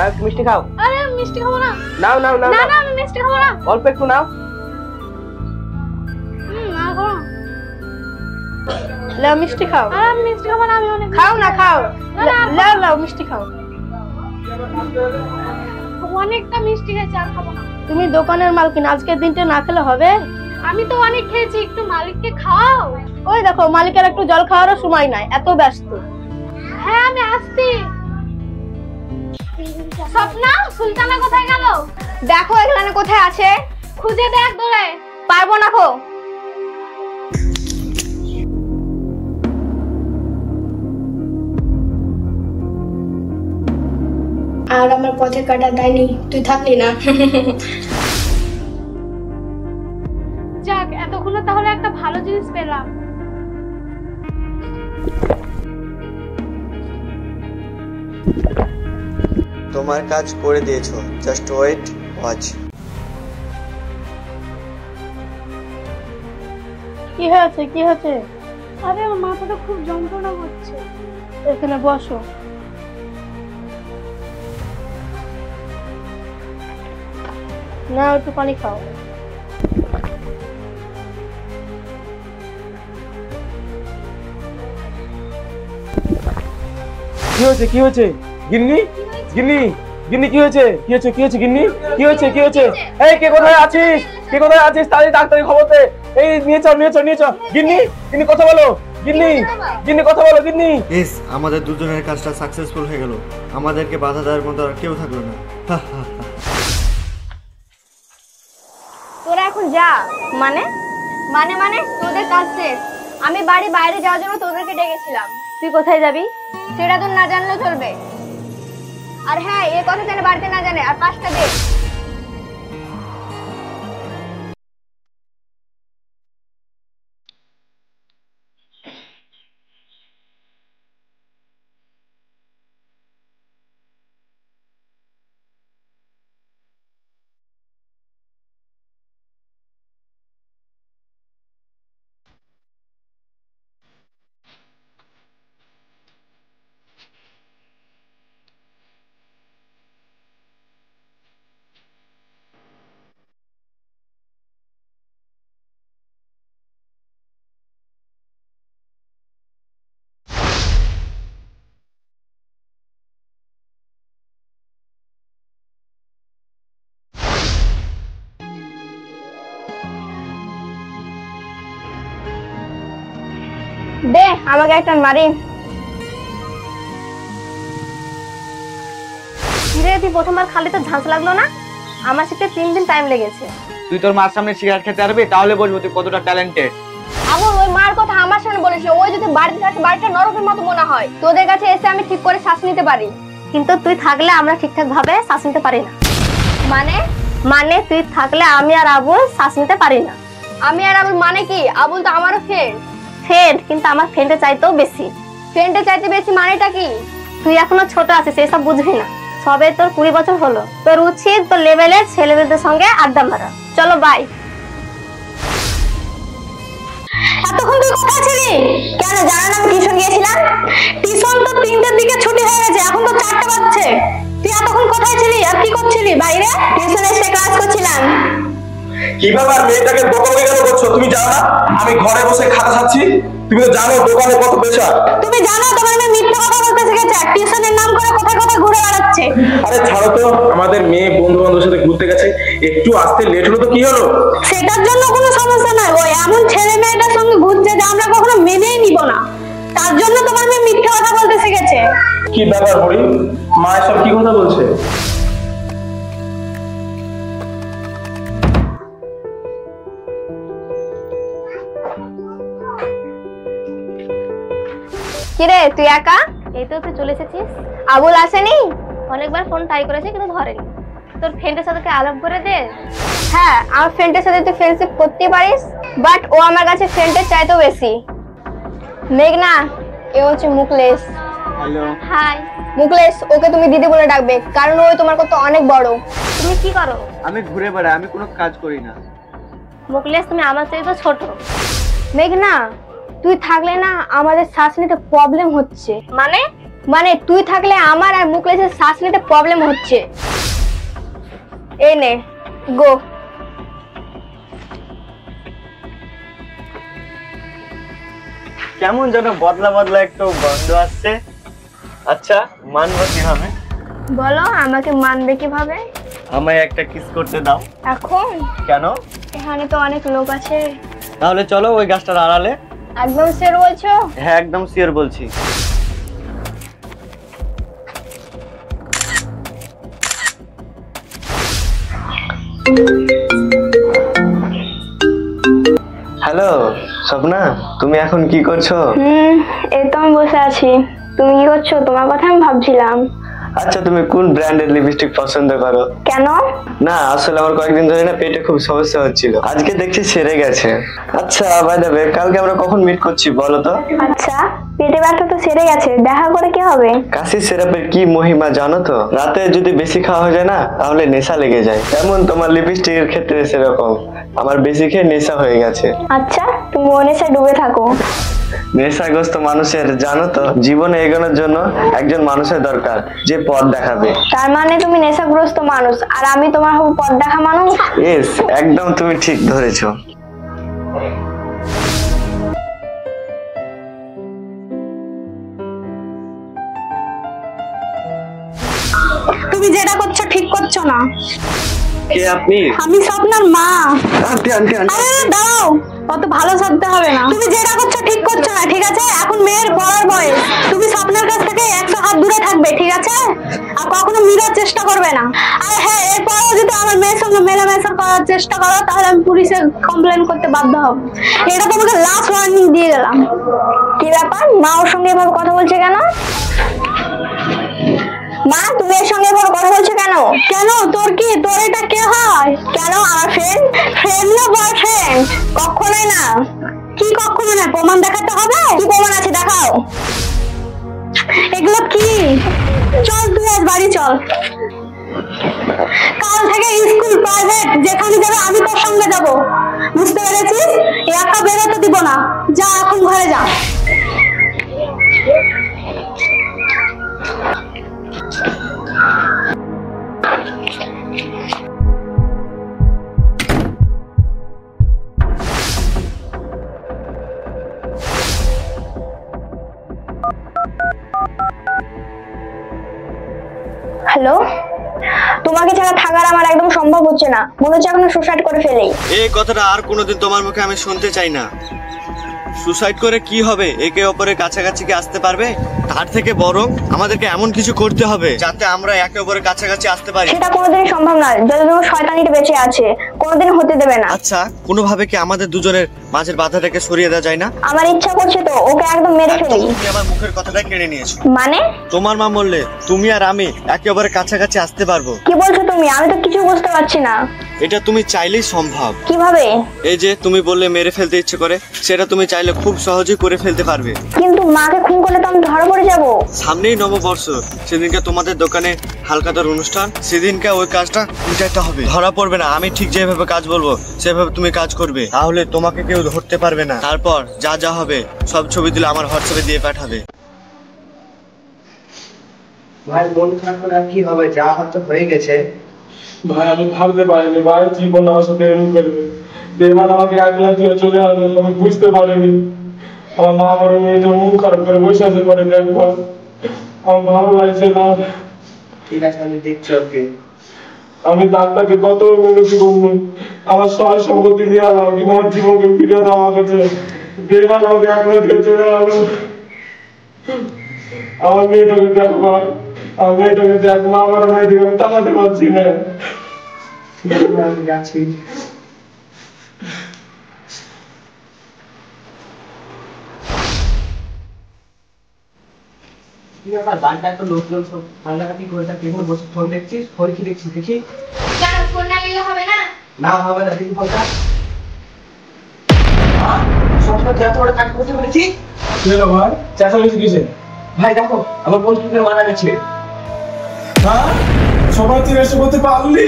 নাও একটু মিষ্টি খাও। আরে আমি মিষ্টি খাবো না। নাও নাও নাও। না না আমি মিষ্টি খাবো না। অল্প একটু নাও। না খাবো না। লাও মিষ্টি খাও। আরে আমি মিষ্টি খাবো না, আমি অনেক খাও না খাও। লাও লাও মিষ্টি খাও। অনেকটা মিষ্টি খেয়েছি, আর খাবো না। তুমি দোকানের মালকিন, আজকের দিনটা না খেলে হবে? আমি তো অনেক খেয়েছি, একটু মালিককে খাও। ওই দেখো মালিকের একটু জল খাওয়ারও সময় নাই, এত ব্যস্ত। হ্যাঁ আমি আসছি। স্বপ্না, সুলতানা কোথায় গেল? দেখো এখানে কোথায় আছে, খুঁজে দেখ ধরে। পারবো না খো। আর আমার পথে কাটা দেয়নি, তুই থাকলি না। যাক, এতক্ষণে তাহলে একটা ভালো জিনিস পেলাম। তোমার কাজ করে দিয়েছো, জাস্ট ওয়েট, ওয়াচ। কি হয়েছে কি হয়েছে? আরে আমার মাথাটা খুব যন্ত্রণা হচ্ছে। এখানে বসো। না একটু পানি খাও। কি হয়েছে কি হয়েছে? গিন্নি গিন্নি গিন্নি কি হয়েছে কি হয়েছে কি হয়েছে গিন্নি? কি হয়েছে কি হয়েছে? এই কে কোথায় আছিস? কে কোথায় আছিস? তাড়াতাড়ি ডাক্তারি খবর দে। এই নিয়ে চল নিয়ে চল নিয়ে চল। গিন্নি গিন্নি কথা বলো। গিন্নি গিন্নি কথা বলো গিন্নি। ইস, আমাদের দুজনের কাজটা সাকসেসফুল হয়ে গেল। আমাদেরকে বাধা দেওয়ার মতো আর কেউ থাকলো না। তোরা এখন যা। মানে মানে মানে তোদের কাজ শেষ। আমি বাড়ি বাইরে যাওয়ার জন্য তোদেরকে ডেকেছিলাম। তুই কোথায় যাবি সেটা তো না জানলেও চলবে। আর হ্যাঁ, এই কথা যেন বাড়িতে না জানে। আর কাজটা দে। দে আমাকে একটা মারি। ধীরে তুই প্রথমবার খালি তো ঝাঁজ লাগলো না? আমার শিখতে 3 দিন টাইম লেগেছে। তুই তোর মার সামনে সিগারেট খেতে পারবি? তাহলে বলবো তুই কতটা ট্যালেন্টেড। আমার ওই মার কথা আমার সামনে বলিস। ওই যদি বাড়িতে থাকে বাড়িটা নরকের মতো মনে হয়। তোদের কাছে এসে আমি ঠিক করে শ্বাস নিতে পারি, কিন্তু তুই থাকলে আমরা ঠিকঠাক ভাবে শ্বাস নিতে পারি না। মানে মানে তুই থাকলে আমি আর আবুল শ্বাস নিতে পারি না। আমি আর আবুল মানে কি? আবুল তো আমারও ফ্রেন্ড। ফ্রেন্ড? কিন্তু আমার ফ্রেন্ডের চাইতেও বেশি। ফ্রেন্ডের চাইতে বেশি মানেটা কি? তুই এখনো ছোট আছিস, এসব বুঝবি না। সবে তোর 20 বছর হলো। তোর উচিত তোর লেভেলের ছেলেমেয়েদের সঙ্গে আড্ডা মারা। চলো বাই। এতক্ষণ তুই কোথায় ছিলি? কেন জানো না আমি টিউশন গিয়েছিলাম? টিউশন তো 3টার দিকে ছুটি হয়ে গেছে, এখন তো 4টা বাজছে। তুই এতক্ষণ কোথায় ছিলি আর কি করছিলি? বাইরে টিউশনে এসে ক্লাস করছিলাম। কি ব্যাপার, মেয়েটাকে বকাবকি কেন করছো? তুমি জানো না আমি ঘরে বসে খাতা খাচ্ছি? তুমি তো জানো দোকানে কত প্রেশার। তুমি জানো তোমার মেয়ে মিথ্যা কথা বলতে শিখেছে, টিউশনের নাম করে কোথায় কোথায় ঘুরে বেড়াচ্ছে। আরে ছাড়ো তো, আমাদের মেয়ে বন্ধু বান্ধবের সাথে ঘুরতে গেছে, একটু আসতে লেট হলো তো কি হলো? সেটার জন্য কোনো সমস্যা নয়। ওই এমন ছেলে মেয়েটার সঙ্গে ঘুরছে যে আমরা কখনো মেনেই নিব না। তার জন্য তোমার মেয়ে মিথ্যা কথা বলতে শিখেছে। কি ব্যাপার বলি, মা এসব কি কথা বলছে? কিরে তুই একা? এই তো তুই চলে এসেছিস। আবুল আসেনি? অনেকবার ফোন ট্রাই করেছে কিন্তু ধরেনি। তোর ফ্রেন্ডের সাথে আলাপ করে দে। হ্যাঁ, আমার ফ্রেন্ডের সাথে তুই ফ্রেন্ডশিপ করতে পারিস, বাট ও আমার কাছে ফ্রেন্ডের চাইতেও বেশি। মেঘনা, এ হচ্ছে মুকলেশ। হ্যালো। হাই মুকলেশ, ওকে তুমি দিদি বলে ডাকবে, কারণ ও তোমার কত অনেক বড়। তুমি কি করো? আমি ঘুরে বেড়াই, আমি কোনো কাজ করি না। মুকলেশ, তুমি আমার চেয়ে তো ছোট। মেঘনা, তুই থাকলে না আমাদের শ্বাস নিতে প্রবলেম হচ্ছে। মানে মানে তুই থাকলে আমার আর মুকলেশের শ্বাস নিতে প্রবলেম হচ্ছে। এই নে গো। কেমন যেন বদলা বদলা একটু গন্ধ আসছে। আচ্ছা মানবো কিভাবে? বলো আমাকে মানবে কিভাবে? আমায় একটা কিস করতে দাও। এখন? কেন? এখানে তো অনেক লোক আছে। তাহলে চলো ওই গাছটার আড়ালে। একদম শিওর বলছো? হ্যাঁ একদম শিওর বলছি। হ্যালো স্বপ্না, তুমি এখন কি করছো? এই তো আমি বসে আছি। তুমি কি করছো? তোমার কথা আমি ভাবছিলাম। আচ্ছা তুমি কোন ব্র্যান্ডের লিপস্টিক পছন্দ করো? কেন? না আসলে আমার কয়েকদিন ধরে না পেটে খুব সমস্যা হচ্ছিল, আজকে দেখছি সেরে গেছে। আচ্ছা বাই দ্য ওয়ে, কালকে আমরা কখন মিট করছি বলো তো? আচ্ছা পেটে ব্যথা তো সেরে গেছে, দেখা করে কি হবে? কাশির সিরাপের কি মহিমা জানো তো? রাতে যদি বেশি খাওয়া হয়ে যায় না তাহলে নেশা লেগে যায়। তেমন তোমার লিপস্টিকের ক্ষেত্রে সেরকম আমার বেশি খেয়ে নেশা হয়ে গেছে। আচ্ছা তুমি ও নেশায় ডুবে থাকো। নেশাগ্রস্ত মানুষের জানো তো জীবনে এগোনোর জন্য একজন মানুষের দরকার যে পথ দেখাবে। তার মানে তুমি নেশাগ্রস্ত মানুষ আর আমি তোমার হবো পথ দেখা মানুষ? ইয়েস একদম তুমি ঠিক ধরেছো। তুমি যেটা করছো ঠিক করছো না। কে আপনি? আমি স্বপ্নার মা। আন্টি আন্টি আন্টি আরে দাঁড়াও, অত ভালো শব্দ হবে না। তুমি যেটা করছো ঠিক করছো না, ঠিক আছে? এখন মেয়ের পড়ার বয়স, তুমি স্বপ্নের কাছ থেকে 100 হাত দূরে থাকবে, ঠিক আছে? আর কখনো মিলার চেষ্টা করবে না। আর হ্যাঁ এরপরেও যদি আমার মেয়ের সঙ্গে মেলামেশা করার চেষ্টা করো তাহলে আমি পুলিশে কমপ্লেন করতে বাধ্য হব। এটা তোমাকে লাস্ট ওয়ার্নিং দিয়ে গেলাম। কি ব্যাপার, মা ওর সঙ্গে এভাবে কথা বলছে কেন? মা তুমি এর সঙ্গে এভাবে কথা বলছো কেন? কেন তোর কি, তোর এটা কে হয়? কেন আমার ফ্রেন্ড? ফ্রেন্ড না বয়ফ্রেন্ড? কখনোই না। কি কখনো না? প্রমাণ দেখাতে হবে? কি প্রমাণ আছে দেখাও। এগুলো কি? চল তুই আজ বাড়ি চল। কাল থেকে স্কুল প্রাইভেট যেখানে যাবে আমি তোর সঙ্গে যাব, বুঝতে পেরেছিস? একা বেরোতে দিব না। যা এখন ঘরে যা। হ্যালো, তোমাকে ছাড়া থাকার আমার একদম সম্ভব হচ্ছে না, মনে হচ্ছে এখন সুসাইড করে ফেলেই। এই কথাটা আর কোনোদিন তোমার মুখে আমি শুনতে চাই না। সুসাইড করে কি হবে? একে অপরের কাছাকাছি কি আসতে পারবে? তার থেকে বরং আমাদেরকে এমন কিছু করতে হবে যাতে আমরা একে অপরের কাছাকাছি আসতে পারি। সেটা কোনোদিনই সম্ভব না, যতদিন শয়তানিটা বেঁচে আছে কোনোদিন হতে দেবে না। আচ্ছা কোনোভাবে কি আমাদের দুজনের মাঝের বাধাটাকে সরিয়ে দেওয়া যায় না? আমার ইচ্ছা করছে তো ওকে একদম মেরে ফেলি। তুমি আমার মুখের কথাটা কেড়ে নিয়েছো। মানে? তোমার মা বললে তুমি আর আমি একে অপরের কাছাকাছি আসতে পারবো। কি বলছো তুমি? আমি তো কিছু বুঝতে পারছি না। এটা তুমি চাইলেই সম্ভব। কিভাবে? এই যে তুমি বললে মেরে ফেলতে ইচ্ছে করে, সেটা তুমি চাইলে খুব সহজেই করে ফেলতে পারবে। কিন্তু মাকে খুন করলে তো আমি ধরা পড়ে যাব। সামনেই নববর্ষ, সেদিনকে তোমাদের দোকানে হালখাতার অনুষ্ঠান, সেদিনকে ওই কাজটা উঠাইতে হবে। ধরা পড়বে না, আমি ঠিক যেভাবে কাজ বলবো সেভাবে তুমি কাজ করবে, তাহলে তোমাকে কেউ ধরতে পারবে না। তারপর যা যা হবে সব ছবি তুলে আমার হোয়াটসঅ্যাপে দিয়ে পাঠাবে। ভাই মন খারাপ করে আর কি হবে, যা হয়তো হয়ে গেছে। ভাই আমি ভাবতে পারিনি ভাই জীবন আমার সাথে এরকম করবে। দেবান আমাকে একলা দিয়ে চলে আসবে, আমি বুঝতে পারিনি। আমার মা আমার মেয়েটা মুখ খারাপ করে বসে আছে করে দেখবো, আমার ভালো লাগছে না। ঠিক আছে আমি দেখছি ওকে। আমি ডাক্তারকে কত বলেছি বলবো আমার সহায় সম্পত্তি দিয়ে আমাকে আমার জীবনকে ফিরে দাও আমার কাছে। দেবান আমাকে একলা দিয়ে চলে আসবে। আমার মেয়েটাকে দেখবো, আমার মেয়েটাকে দেখবো, আমার মেয়েটাকে আমি তাকাতে পারছি না। আমি যাচ্ছি। কি ব্যাপার, বাড়িটা এত লোকজন সব কান্নাকাটি করে থাকে, এখানে বসে ফোন দেখছিস? ফোন কি দেখছিস দেখি? কেন ফোন না নিলে হবে না? না হবে না, দেখি ফোনটা। সবসময় এত বড় কাজ করতে পেরেছি। কি হলো ভাই, চেঁচামেচি কিসে? ভাই দেখো আমার বন্ধুকে মারা গেছে। হ্যাঁ সবাই তুই এসে বলতে পারলি?